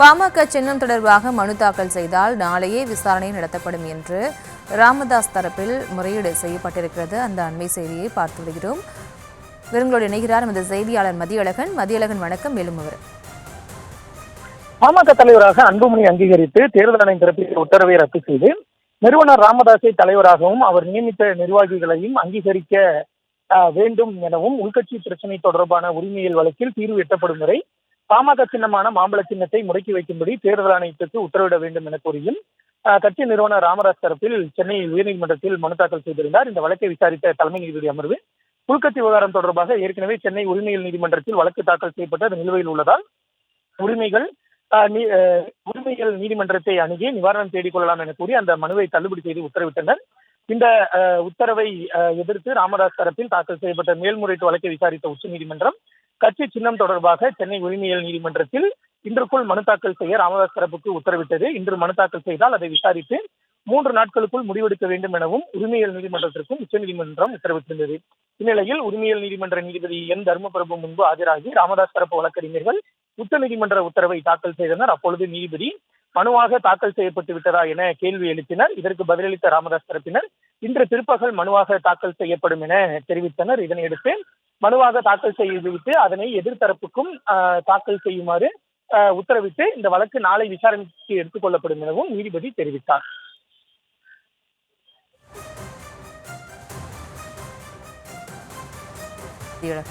பாமக சின்னம் தொடர்பாக மனு தாக்கல் செய்தால் நாளையே விசாரணை நடத்தப்படும் என்று ராமதாஸ் தரப்பில் முறையீடு செய்யப்பட்டிருக்கிறது. அந்த அண்மை செய்தியை பார்த்து வருகிறோம். விருங்களோடு இணைகிறார் நமது செய்தியாளர் மதியழகன். வணக்கம். மேலும் அவர் பாமக தலைவராக அன்புமணி அங்கீகரித்து தேர்தல் ஆணையம் பிறப்பித்த உத்தரவை ரத்து செய்து நிறுவனர் ராமதாஸை தலைவராகவும் அவர் நியமித்த நிர்வாகிகளையும் அங்கீகரிக்க வேண்டும் எனவும் உள்கட்சி பிரச்சனை தொடர்பான உரிமையியல் வழக்கில் தீர்வு எட்டப்படும் வரை பாமக சின்னமான மாம்பழ சின்னத்தை முடக்கி வைக்கும்படி தேர்தல் ஆணையத்துக்கு உத்தரவிட வேண்டும் என கூறியும் கட்சி நிறுவனர் ராமதாஸ் தரப்பில் சென்னை உயர்நீதிமன்றத்தில் மனு தாக்கல் செய்திருந்தார். இந்த வழக்கை விசாரித்த தலைமை நீதிபதி அமர்வு உள்கட்சி விவகாரம் தொடர்பாக ஏற்கனவே சென்னை உரிமையியல் நீதிமன்றத்தில் வழக்கு தாக்கல் செய்யப்பட்டு நிலுவையில் உள்ளதால் உரிமையியல் நீதிமன்றத்தை அணுகி நிவாரணம் தேடிக் கொள்ளலாம் என கூறி அந்த மனுவை தள்ளுபடி செய்து உத்தரவிட்டனர். இந்த உத்தரவை எதிர்த்து ராமதாஸ் தரப்பில் தாக்கல் செய்யப்பட்ட மேல்முறையீட்டு வழக்கை விசாரித்த உச்சநீதிமன்றம் கட்சி சின்னம் தொடர்பாக சென்னை உரிமையியல் நீதிமன்றத்தில் இன்றுக்குள் மனு தாக்கல் செய்ய ராமதாஸ் தரப்புக்கு உத்தரவிட்டது. இன்று மனு தாக்கல் செய்தால் அதை விசாரித்து 3 நாட்களுக்குள் முடிவெடுக்க வேண்டும் எனவும் உரிமையியல் நீதிமன்றத்திற்கும் உச்சநீதிமன்றம் உத்தரவிட்டிருந்தது. இந்நிலையில் உரிமையியல் நீதிமன்ற நீதிபதி என் தர்மபிரபு முன்பு ஆஜராகி ராமதாஸ் தரப்பு வழக்கறிஞர்கள் உச்சநீதிமன்ற உத்தரவை தாக்கல் செய்தனர். அப்பொழுது நீதிபதி மனுவாக தாக்கல் செய்யப்பட்டு விட்டதா என கேள்வி எழுப்பினர். இதற்கு பதிலளித்த ராமதாஸ் தரப்பினர் இன்று பிற்பகல் மனுவாக தாக்கல் செய்யப்படும் என தெரிவித்தனர். இதனையடுத்து மனுவாக தாக்கல் செய்துவிட்டு அதனை எதிர்த்தரப்புக்கும் தாக்கல் செய்யுமாறு உத்தரவிட்டு இந்த வழக்கு நாளை விசாரணைக்கு எடுத்துக் கொள்ளப்படும் எனவும் நீதிபதி தெரிவித்தார். Yeah.